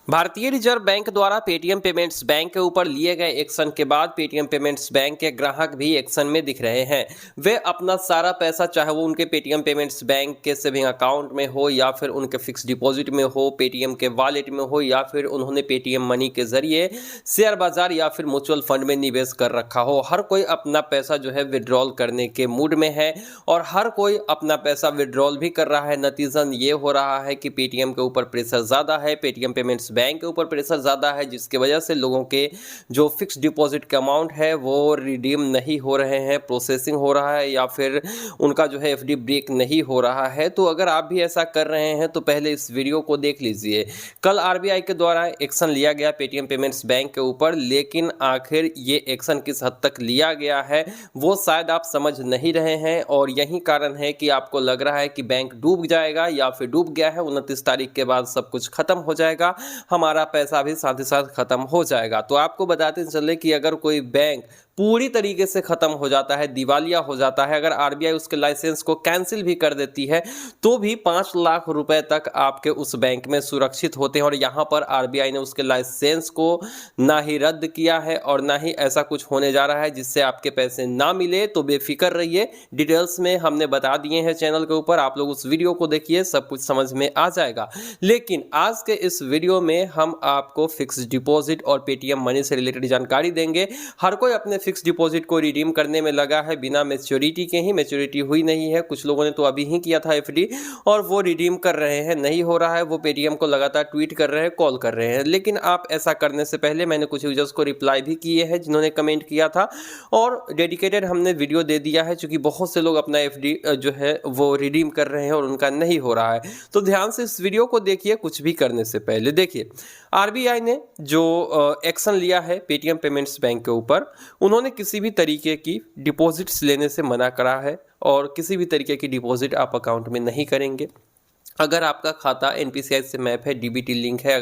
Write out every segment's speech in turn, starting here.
भारतीय reserve bank द्वारा Paytm payments bank के ऊपर लिए गए एक्शन के बाद पेटीएम पेमेंट्स बैंक के ग्राहक भी एक्शन में दिख रहे हैं। वे अपना सारा पैसा, चाहे वो उनके पेटीएम पेमेंट्स बैंक के सेविंग अकाउंट में हो या फिर उनके फिक्स डिपॉजिट में हो, पेटीएम के वॉलेट में हो या फिर उन्होंने पेटीएम मनी के जरिए शेयर बाजार या फिर म्यूचुअल फंड में निवेश कर रखा हो, हर कोई अपना पैसा जो है विड्रॉल करने के मूड में है और हर कोई अपना पैसा विड्रॉल भी कर रहा है। नतीजन ये हो रहा है कि पेटीएम के ऊपर प्रेशर ज़्यादा है, पेटीएम पेमेंट्स बैंक के ऊपर प्रेशर ज़्यादा है, जिसकी वजह से लोगों के जो फिक्स डिपॉजिट का अमाउंट है वो रिडीम नहीं हो रहे हैं, प्रोसेसिंग हो रहा है या फिर उनका जो है एफडी ब्रेक नहीं हो रहा है। तो अगर आप भी ऐसा कर रहे हैं तो पहले इस वीडियो को देख लीजिए। कल आरबीआई के द्वारा एक्शन लिया गया पेटीएम पेमेंट्स बैंक के ऊपर, लेकिन आखिर ये एक्शन किस हद तक लिया गया है वो शायद आप समझ नहीं रहे हैं और यही कारण है कि आपको लग रहा है कि बैंक डूब जाएगा या फिर डूब गया है, 29 तारीख के बाद सब कुछ खत्म हो जाएगा, हमारा पैसा भी साथ ही साथ खत्म हो जाएगा। तो आपको बताते चले कि अगर कोई बैंक पूरी तरीके से खत्म हो जाता है, दिवालिया हो जाता है, अगर आरबीआई उसके लाइसेंस को कैंसिल भी कर देती है तो भी 5 लाख रुपए तक आपके उस बैंक में सुरक्षित होते हैं। और यहाँ पर आरबीआई ने उसके लाइसेंस को ना ही रद्द किया है और ना ही ऐसा कुछ होने जा रहा है जिससे आपके पैसे ना मिले। तो बेफिक्र रहिए, डिटेल्स में हमने बता दिए हैं चैनल के ऊपर, आप लोग उस वीडियो को देखिए, सब कुछ समझ में आ जाएगा। लेकिन आज के इस वीडियो में हम आपको फिक्स डिपॉजिट और पेटीएम मनी से रिलेटेड जानकारी देंगे। हर कोई अपने फिक्स डिपॉजिट को रिडीम करने में लगा है बिना मैच्योरिटी के ही, मैच्योरिटी हुई नहीं है, कुछ लोगों ने तो अभी ही किया था एफडी और वो रिडीम कर रहे हैं, नहीं हो रहा है, वो पेटीएम को लगातार ट्वीट कर रहे हैं, कॉल कर रहे हैं। लेकिन आप ऐसा करने से पहले मैंने कुछ यूजर्स को रिप्लाई भी किए हैं जिन्होंने कमेंट किया था और डेडिकेटेड हमने वीडियो दे दिया है, क्योंकि बहुत से लोग अपना एफडी जो है वो रिडीम कर रहे हैं और उनका नहीं हो रहा है। तो ध्यान से इस वीडियो को देखिए कुछ भी करने से पहले। देखिए, आरबीआई ने जो एक्शन लिया है पेटीएम पेमेंट्स बैंक के ऊपर, उन्होंने किसी भी तरीके की डिपॉजिट्स लेने से मना करा है और किसी भी तरीके की डिपॉजिट आप अकाउंट में नहीं करेंगे। अगर आपका खाता एनपीसीआई से मैप है, डीबीटी लिंक है,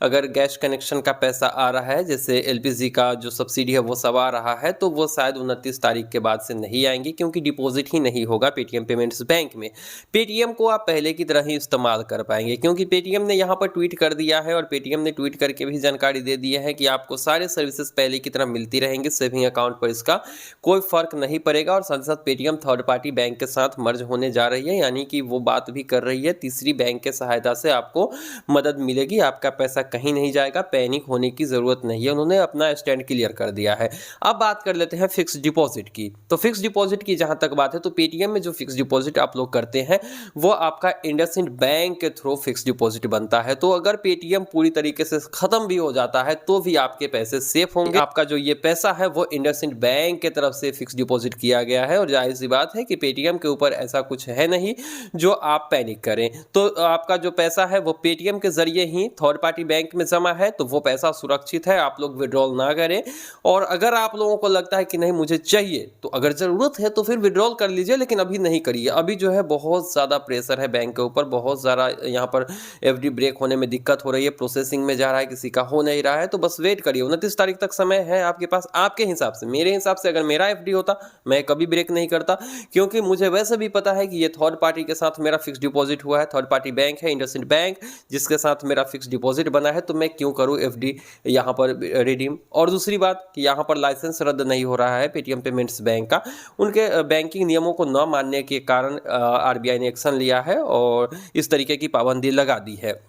अगर गैस कनेक्शन का पैसा आ रहा है, जैसे एलपीजी का जो सब्सिडी है वो सब आ रहा है, तो वो शायद 29 तारीख के बाद से नहीं आएंगी, क्योंकि डिपॉजिट ही नहीं होगा पेटीएम पेमेंट्स बैंक में। पेटीएम को आप पहले की तरह ही इस्तेमाल कर पाएंगे, क्योंकि पेटीएम ने यहाँ पर ट्वीट कर दिया है और पेटीएम ने ट्वीट करके भी जानकारी दे दी है कि आपको सारे सर्विसेज पहले की तरह मिलती रहेंगी, सेविंग अकाउंट पर इसका कोई फर्क नहीं पड़ेगा। और साथ साथ पेटीएम थर्ड पार्टी बैंक के साथ मर्ज होने जा रही है, यानी कि वो बात भी कर रही है, तीसरी बैंक के सहायता से आपको मदद मिलेगी, आपका पैसा कहीं नहीं जाएगा, पैनिक होने की जरूरत नहीं है। उन्होंने अपना स्टैंड क्लियर कर दिया है। अब बात कर लेते हैं फिक्स डिपॉजिट की। तो फिक्स डिपॉजिट की जहां तक बात है, तो पेटीएम में जो फिक्स डिपॉजिट आप लोग करते हैं वो आपका इंडसइंड बैंक के थ्रू फिक्स डिपॉजिट बनता है। तो अगर पेटीएम पूरी तरीके से खत्म भी हो जाता है तो भी आपके पैसे सेफ होंगे। आपका जो ये पैसा है वो इंडसइंड बैंक की तरफ से फिक्स डिपॉजिट किया गया है और जाहिर सी बात है कि पेटीएम के ऊपर ऐसा कुछ है नहीं जो आप पैनिक करें। तो आपका जो पैसा है वो पेटीएम के जरिए ही थर्ड पार्टी बैंक में जमा है, तो वो पैसा सुरक्षित है, आप लोग विड्रॉल ना करें। और अगर आप लोगों को लगता है कि नहीं मुझे चाहिए, तो अगर जरूरत है तो फिर विड्रॉल कर लीजिए, लेकिन अभी नहीं करिए। अभी जो है बहुत ज़्यादा प्रेशर है बैंक के ऊपर, बहुत ज़्यादा यहाँ पर एफडी ब्रेक होने में दिक्कत हो रही है, प्रोसेसिंग में जा रहा है, किसी का हो नहीं रहा है। तो बस वेट करिए, 29 तारीख तक समय है आपके पास। आपके हिसाब से, मेरे हिसाब से अगर मेरा एफडी होता मैं कभी ब्रेक नहीं करता, क्योंकि मुझे वैसे भी पता है कि ये थर्ड पार्टी के साथ मेरा फिक्स डिपॉजिट हुआ है, थर्ड पार्टी बैंक है इंडसइंड बैंक जिसके साथ मेरा फिक्स डिपॉजिट बना है, तो मैं क्यों करूं एफडी यहां पर रिडीम। और दूसरी बात कि यहां पर लाइसेंस रद्द नहीं हो रहा है पेटीएम पेमेंट्स बैंक का, उनके बैंकिंग नियमों को न मानने के कारण आरबीआई ने एक्शन लिया है और इस तरीके की पाबंदी लगा दी है।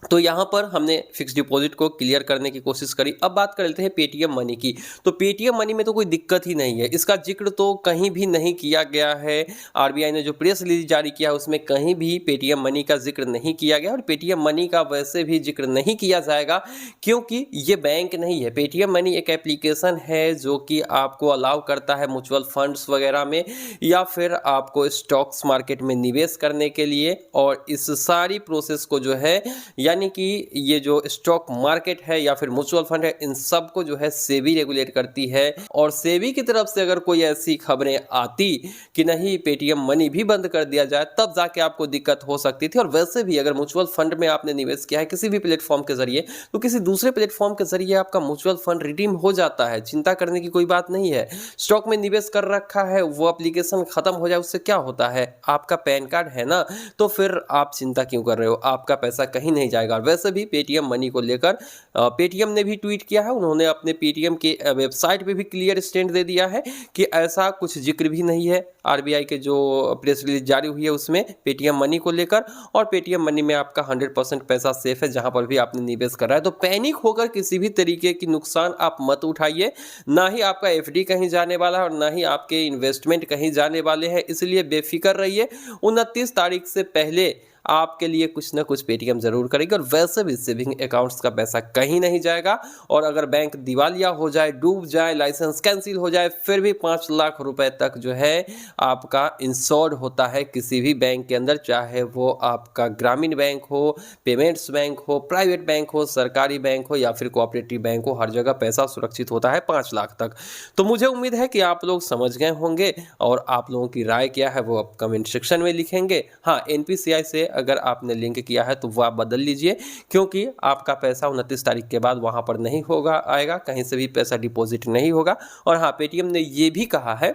तो यहाँ पर हमने फिक्स डिपॉजिट को क्लियर करने की कोशिश करी। अब बात कर लेते हैं पेटीएम मनी की। तो पेटीएम मनी में तो कोई दिक्कत ही नहीं है, इसका जिक्र तो कहीं भी नहीं किया गया है। आरबीआई ने जो प्रेस रिलीज जारी किया उसमें कहीं भी पेटीएम मनी का जिक्र नहीं किया गया और पेटीएम मनी का वैसे भी जिक्र नहीं किया जाएगा, क्योंकि ये बैंक नहीं है। पेटीएम मनी एक एप्लीकेशन है जो कि आपको अलाउ करता है म्यूचुअल फंड्स वगैरह में या फिर आपको स्टॉक्स मार्केट में निवेश करने के लिए। और इस सारी प्रोसेस को जो है, यानी कि ये जो स्टॉक मार्केट है या फिर म्यूचुअल फंड है, इन सब को जो है सेबी रेगुलेट करती है। और सेबी की तरफ से अगर कोई ऐसी खबरें आती कि नहीं पेटीएम मनी भी बंद कर दिया जाए, तब जाके आपको दिक्कत हो सकती थी। और वैसे भी अगर म्यूचुअल फंड में आपने निवेश किया है किसी भी प्लेटफॉर्म के जरिए, तो किसी दूसरे प्लेटफॉर्म के जरिए आपका म्यूचुअल फंड रिडीम हो जाता है, चिंता करने की कोई बात नहीं है। स्टॉक में निवेश कर रखा है, वो एप्लीकेशन खत्म हो जाए उससे क्या होता है, आपका पैन कार्ड है ना, तो फिर आप चिंता क्यों कर रहे हो, आपका पैसा कहीं नहीं जाएगा। जाएगा। वैसे भी पेटीएम मनी को लेकर पेटीएम ने भी ट्वीट किया है, उन्होंने अपने पेटीएम के वेबसाइट पे भी क्लियर स्टैंड दे दिया है कि ऐसा कुछ जिक्र भी नहीं है आरबीआई के जो प्रेस रिलीज जारी हुई है उसमें पेटीएम मनी को लेकर। और पेटीएम मनी में आपका 100% पैसा सेफ है जहां पर भी आपने निवेश करा है। तो पैनिक होकर किसी भी तरीके की नुकसान आप मत उठाइए, ना ही आपका एफडी कहीं जाने वाला है और ना ही आपके इन्वेस्टमेंट कहीं जाने वाले हैं, इसलिए बेफिक्र रहिए। 29 तारीख से पहले आपके लिए कुछ ना कुछ पेटीएम जरूर करेगी। और वैसे भी सेविंग अकाउंट्स का पैसा कहीं नहीं जाएगा, और अगर बैंक दिवालिया हो जाए, डूब जाए, लाइसेंस कैंसिल हो जाए, फिर भी 5 लाख रुपए तक जो है आपका इंश्योर्ड होता है किसी भी बैंक के अंदर, चाहे वो आपका ग्रामीण बैंक हो, पेमेंट्स बैंक हो, प्राइवेट बैंक हो, सरकारी बैंक हो या फिर कोऑपरेटिव बैंक हो, हर जगह पैसा सुरक्षित होता है 5 लाख तक। तो मुझे उम्मीद है कि आप लोग समझ गए होंगे, और आप लोगों की राय क्या है वो आप कमेंट सेक्शन में लिखेंगे। हाँ, एनपीसीआई से अगर आपने लिंक किया है तो वो आप बदल लीजिए, क्योंकि आपका पैसा 29 तारीख के बाद वहां पर नहीं होगा, आएगा, कहीं से भी पैसा डिपॉजिट नहीं होगा। और हाँ, पेटीएम ने ये भी कहा है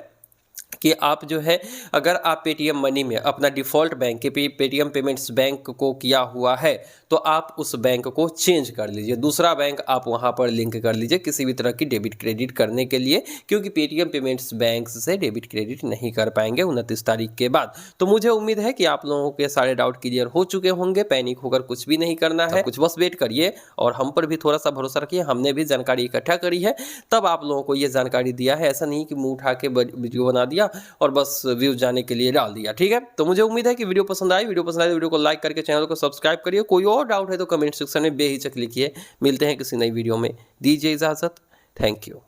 कि आप जो है, अगर आप पेटीएम मनी में अपना डिफ़ॉल्ट बैंक के पेटीएम पेमेंट्स बैंक को किया हुआ है तो आप उस बैंक को चेंज कर लीजिए, दूसरा बैंक आप वहां पर लिंक कर लीजिए किसी भी तरह की डेबिट क्रेडिट करने के लिए, क्योंकि पेटीएम पेमेंट्स बैंक से डेबिट क्रेडिट नहीं कर पाएंगे 29 तारीख के बाद। तो मुझे उम्मीद है कि आप लोगों के सारे डाउट क्लियर हो चुके होंगे। पैनिक होकर कुछ भी नहीं करना है, कुछ बस वेट करिए और हम पर भी थोड़ा सा भरोसा रखिए। हमने भी जानकारी इकट्ठा करी है, तब आप लोगों को ये जानकारी दिया है। ऐसा नहीं कि मुंह उठा के वीडियो बना दिया और बस व्यूज जाने के लिए डाल दिया। ठीक है, तो मुझे उम्मीद है कि वीडियो पसंद आई तो वीडियो को लाइक करके चैनल को सब्सक्राइब करिए। कोई और डाउट है तो कमेंट सेक्शन में बेहिचक लिखिए। मिलते हैं किसी नई वीडियो में, दीजिए इजाजत। Thank you.